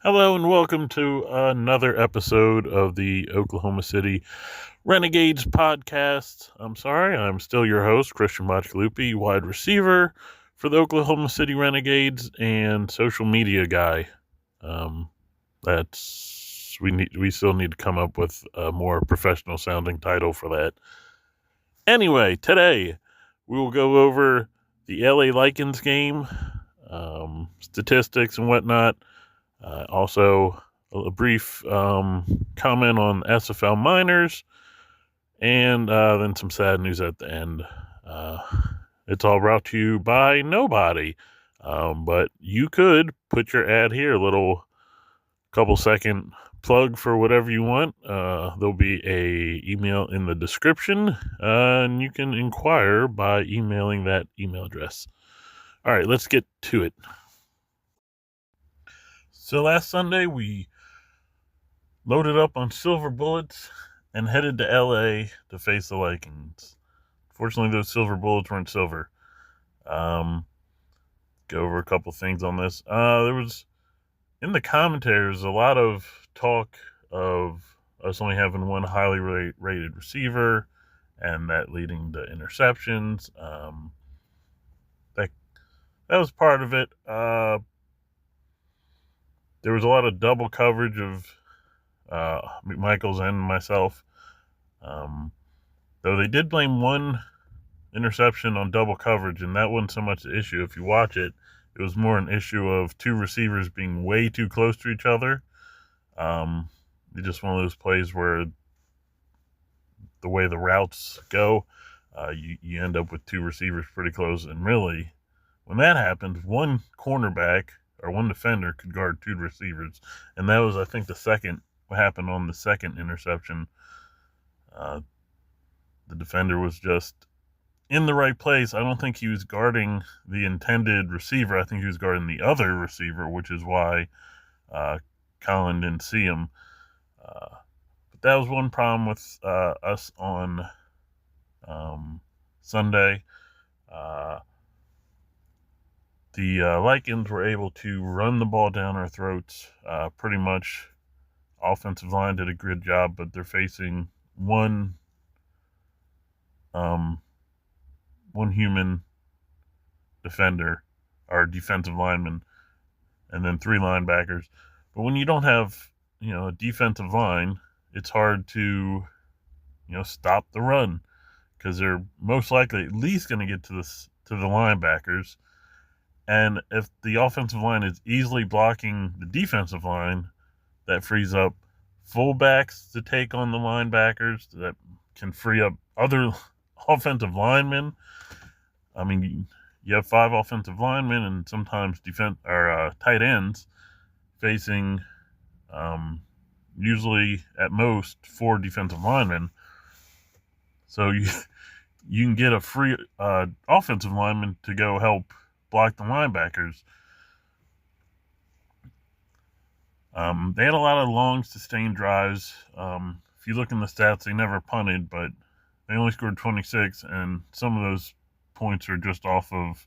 Hello and welcome to another episode of the Oklahoma City Renegades podcast. I'm still your host, Christian Machkalupi, wide receiver for the Oklahoma City Renegades and social media guy. We still need to come up with a more professional sounding title for that. Anyway, today we will go over the LA Lycan game, statistics and whatnot. Also, a brief comment on SFL minors, and then some sad news at the end. It's all brought to you by nobody, but you could put your ad here, a little couple-second plug for whatever you want. There'll be a email in the description, and you can inquire by emailing that email address. All right, let's get to it. So last Sunday, we loaded up on silver bullets and headed to LA to face the Lycans. Fortunately, those silver bullets weren't silver. Go over a couple things on this. There was, in the commentaries, a lot of talk of us only having one highly rated receiver and that leading to interceptions. That was part of it. There was a lot of double coverage of McMichaels and myself. Though they did blame one interception on double coverage, and that wasn't so much the issue. If you watch it, it was more an issue of two receivers being way too close to each other. It's just one of those plays where the way the routes go, you end up with two receivers pretty close. And really, when that happens, one cornerback or one defender could guard two receivers. And that was, I think, what happened on the second interception. The defender was just in the right place. I don't think he was guarding the intended receiver. I think he was guarding the other receiver, which is why Colin didn't see him. But that was one problem with us on Sunday. The Lycans were able to run the ball down our throats pretty much. Offensive line did a good job, but they're facing one human defender, or defensive lineman, and then three linebackers. But when you don't have, a defensive line, it's hard to, stop the run, because they're most likely at least going to get to the linebackers. And if the offensive line is easily blocking the defensive line, that frees up fullbacks to take on the linebackers. That can free up other offensive linemen. I mean, you have 5 offensive linemen and sometimes tight ends facing usually at most 4 defensive linemen. So you can get a free offensive lineman to go help block the linebackers. They had a lot of long, sustained drives. If you look in the stats, they never punted, but they only scored 26, and some of those points are just off of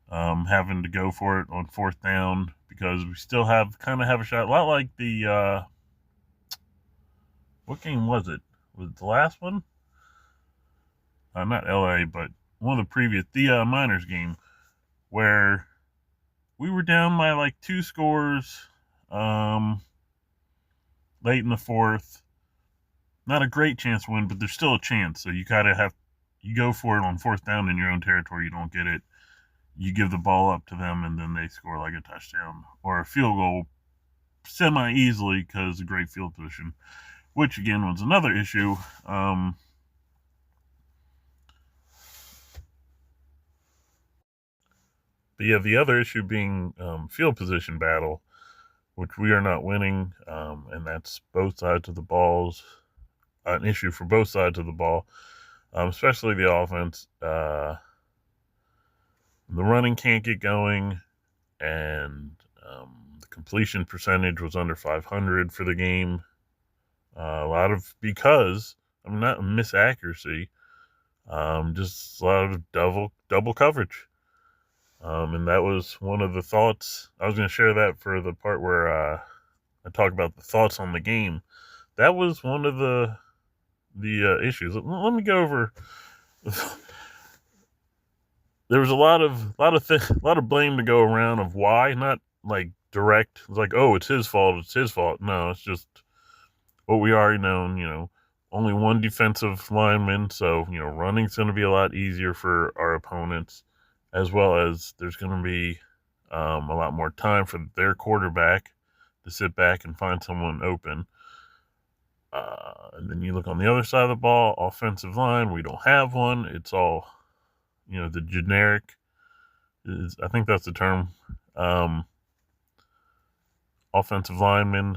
having to go for it on 4th down, because we still have a shot. A lot like the, what game was it? Was it the last one? Not LA, but one of the previous, the Miners game, where we were down by like 2 scores late in the 4th. Not a great chance to win, but there's still a chance. So you go for it on 4th down in your own territory. You don't get it. You give the ball up to them, and then they score like a touchdown or a field goal semi-easily because of great field position, which again was another issue. But yeah, the other issue being field position battle, which we are not winning, and that's both sides of the balls. An issue for both sides of the ball, especially the offense. The running can't get going, and the completion percentage was under 500 for the game. Not a misaccuracy, just a lot of double coverage. And that was one of the thoughts. I was going to share that for the part where I talk about the thoughts on the game. That was one of the issues. Let me go over. There was a lot of blame to go around of why, not like direct. It's like, oh, it's his fault. It's his fault. No, it's just what we already known. Only one defensive lineman, so running's going to be a lot easier for our opponents, as well as there's going to be a lot more time for their quarterback to sit back and find someone open. And then you look on the other side of the ball, offensive line. We don't have one. It's all, the generic. I think that's the term. Offensive linemen.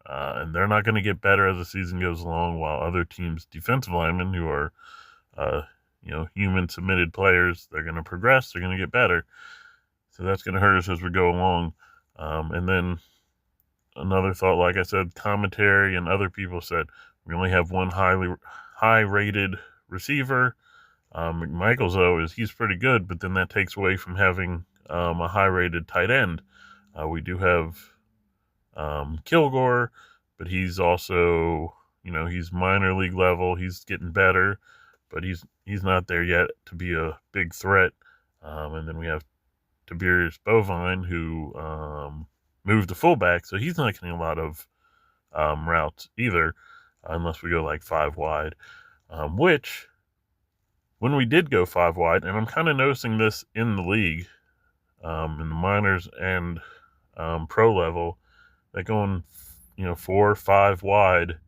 And they're not going to get better as the season goes along, while other teams' defensive linemen, who are, human submitted players, they're going to progress. They're going to get better. So that's going to hurt us as we go along. And then another thought, like I said, commentary and other people said we only have one high-rated receiver. McMichaels, though, he's pretty good, but then that takes away from having a high-rated tight end. We do have Kilgore, but he's also, he's minor league level. He's getting better, but he's not there yet to be a big threat. And then we have Tiberius Bovine, who moved to fullback, so he's not getting a lot of routes either, unless we go like 5 wide, which when we did go 5 wide, and I'm kind of noticing this in the league, in the minors and pro level, that going 4 or 5 wide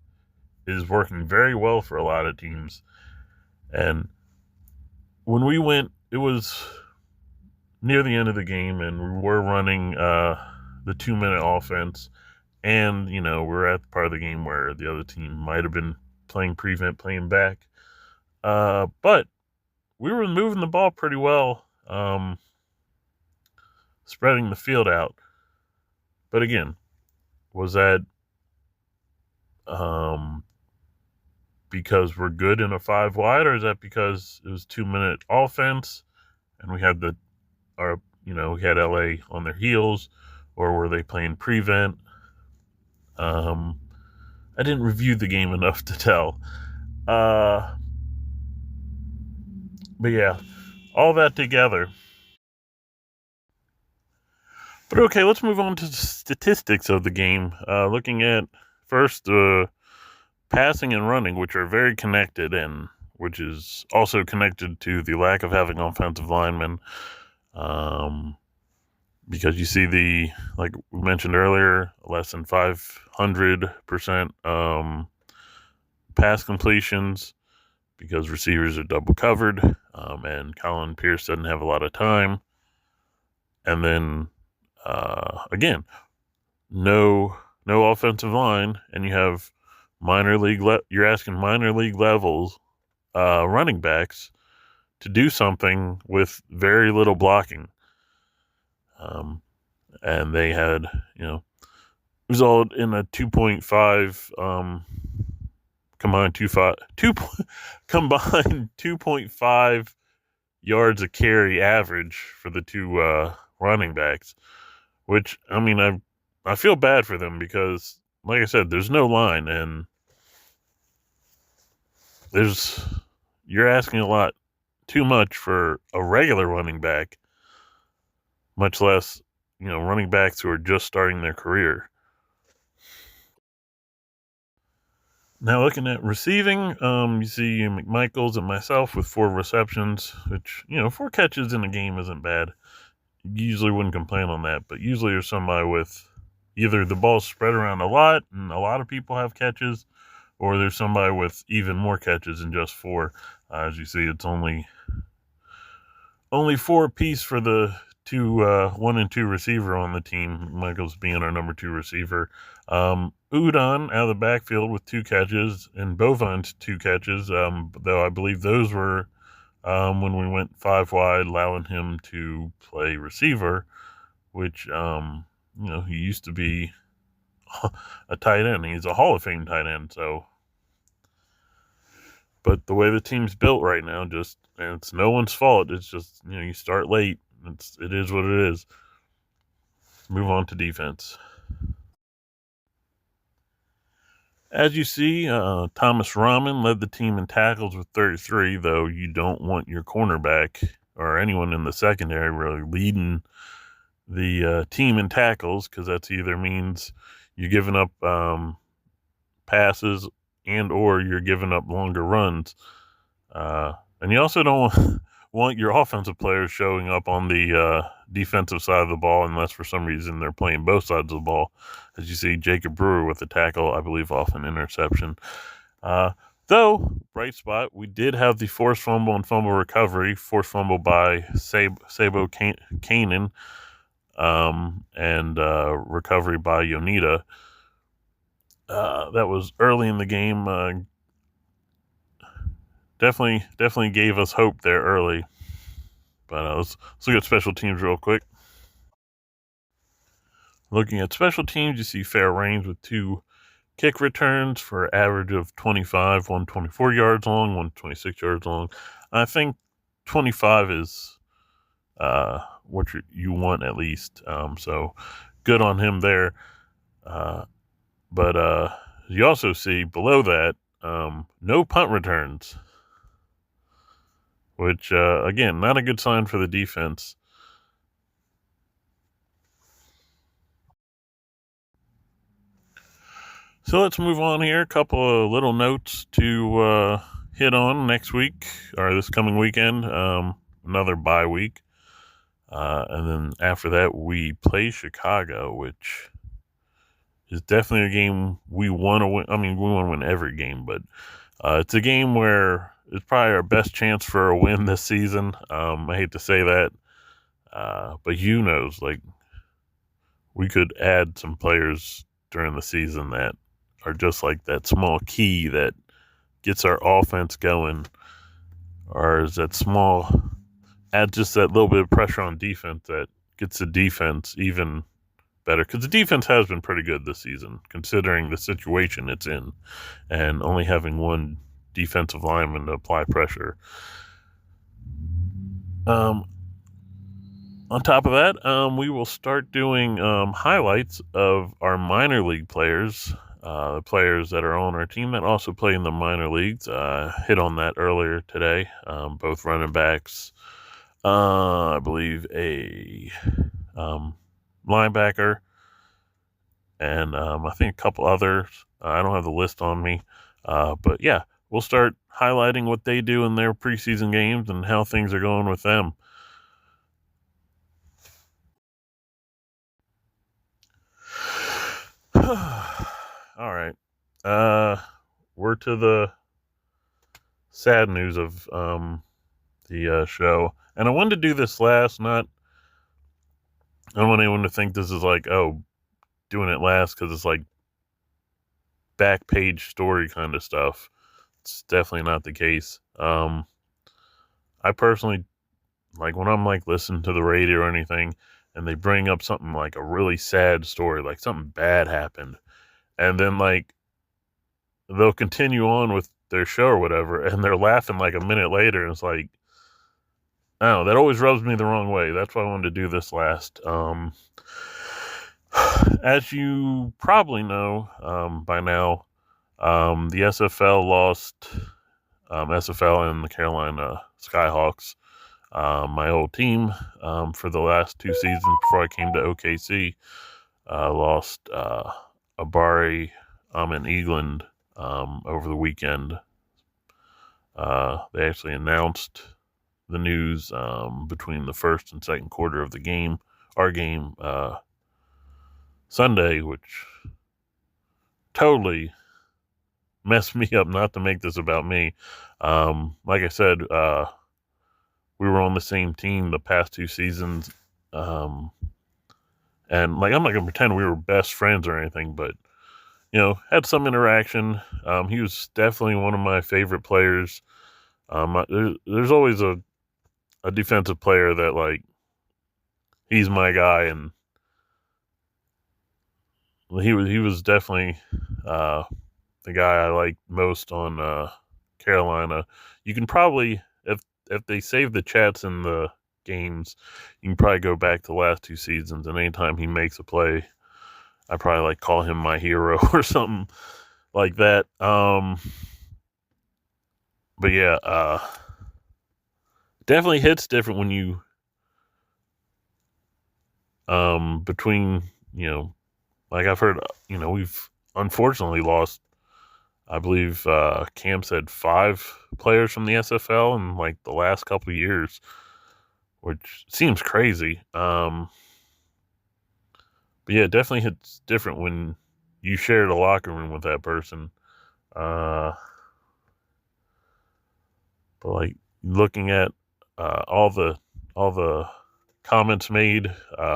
is working very well for a lot of teams. And when we went, it was near the end of the game, and we were running the 2-minute offense, and we're at the part of the game where the other team might have been playing prevent, playing back, but we were moving the ball pretty well, spreading the field out. But again, was that because we're good in a 5 wide, or is that because it was 2-minute offense and we had we had LA on their heels, or were they playing prevent? I didn't review the game enough to tell. But yeah, all that together. But okay, let's move on to the statistics of the game. Looking at first passing and running, which are very connected, and which is also connected to the lack of having offensive linemen. Because you see like we mentioned earlier, less than 500% pass completions, because receivers are double covered, and Colin Pierce doesn't have a lot of time. And then again, no offensive line, and you have you're asking minor league levels running backs to do something with very little blocking. And they had, result in a 2.5 combined 2.5 yards a carry average for the two running backs, which, I feel bad for them, because like I said, there's no line, and you're asking a lot too much for a regular running back, much less, running backs who are just starting their career. Now, looking at receiving, you see McMichaels and myself with 4 receptions, which, 4 catches in a game isn't bad. You usually wouldn't complain on that, but usually there's somebody with either the ball's spread around a lot and a lot of people have catches, or there's somebody with even more catches than just 4. As you see, it's only 4 apiece for the 1 and 2 receiver on the team, Michael's being our number 2 receiver. Udon out of the backfield with 2 catches, and Bovine's 2 catches, though I believe those were when we went 5 wide, allowing him to play receiver, which, he used to be a tight end. He's a Hall of Fame tight end, so. But the way the team's built right now, and it's no one's fault. It's just, you start late, It is what it is. Let's move on to defense. As you see, Thomas Rahman led the team in tackles with 33, though you don't want your cornerback or anyone in the secondary really leading the team in tackles, because that's either means you're giving up passes and or you're giving up longer runs. And you also don't want your offensive players showing up on the defensive side of the ball unless for some reason they're playing both sides of the ball. As you see, Jacob Brewer with the tackle, I believe, off an interception. Though, bright spot, we did have the forced fumble and fumble recovery, forced fumble by Sabo Kanan, and recovery by Yonita. That was early in the game. Definitely gave us hope there early. But let's look at special teams real quick. Looking at special teams, you see Fair Rains with 2 kick returns for an average of 25, one 24 yards long, one 26 yards long. I think 25 is what you want at least. So good on him there. But you also see below that, no punt returns, which, again, not a good sign for the defense. So let's move on here. A couple of little notes to hit on next week, or this coming weekend. Another bye week. And then after that, we play Chicago, which is definitely a game we want to win. I mean, we want to win every game, but it's a game where it's probably our best chance for a win this season. I hate to say that, but who knows? Like, we could add some players during the season that are just like that small key that gets our offense going, or is that small, add just that little bit of pressure on defense that gets the defense even better. Because the defense has been pretty good this season, considering the situation it's in, and only having one defensive lineman to apply pressure. On top of that, we will start doing highlights of our minor league players, the players that are on our team that also play in the minor leagues. Hit on that earlier today. Both running backs, I believe a linebacker, and I think a couple others. I don't have the list on me, but yeah, we'll start highlighting what they do in their preseason games and how things are going with them. All right. We're to the sad news of the show. And I wanted to do this last, I don't want anyone to think this is like, doing it last because it's like back page story kind of stuff. It's definitely not the case. I personally, like, when I'm like listening to the radio or anything and they bring up something like a really sad story, like something bad happened, and then like they'll continue on with their show or whatever, and they're laughing like a minute later, and it's like, I don't know, that always rubs me the wrong way. That's why I wanted to do this last. As you probably know by now, the SFL lost, SFL and the Carolina Skyhawks, my old team, for the last 2 seasons before I came to OKC, lost Ebari Amen-Eaglin over the weekend. They actually announced the news between the first and second quarter of the game, our game, Sunday, which totally messed me up. Not to make this about me. Like I said, we were on the same team the past 2 seasons. And like, I'm not going to pretend we were best friends or anything, but, you know, had some interaction. He was definitely one of my favorite players. There's always a defensive player that, like, he's my guy, and he was definitely the guy I liked most on Carolina. You can probably, if they save the chats in the games. You can probably go back to the last 2 seasons, and anytime he makes a play, I probably like call him my hero or something like that. But yeah, definitely hits different when you between, like I've heard, we've unfortunately lost, I believe Cam said 5 players from the SFL in like the last couple of years, which seems crazy. But yeah, it definitely hits different when you share the locker room with that person. But like looking at all the comments made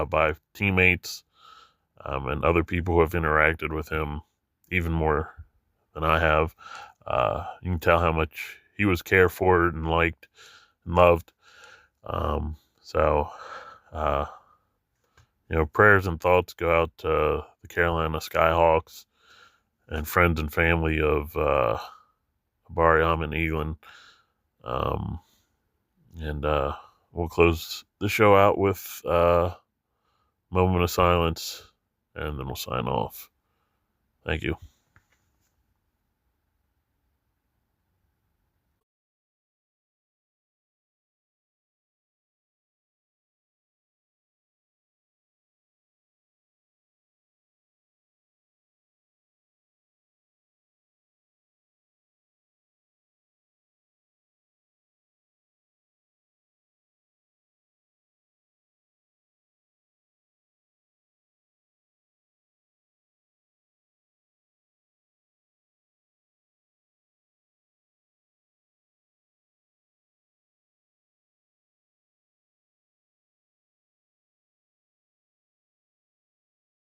by teammates and other people who have interacted with him even more than I have, you can tell how much he was cared for and liked and loved. So, prayers and thoughts go out to the Carolina Skyhawks and friends and family of Ebari Amen-Eaglin. And we'll close the show out with a moment of silence, and then we'll sign off. Thank you.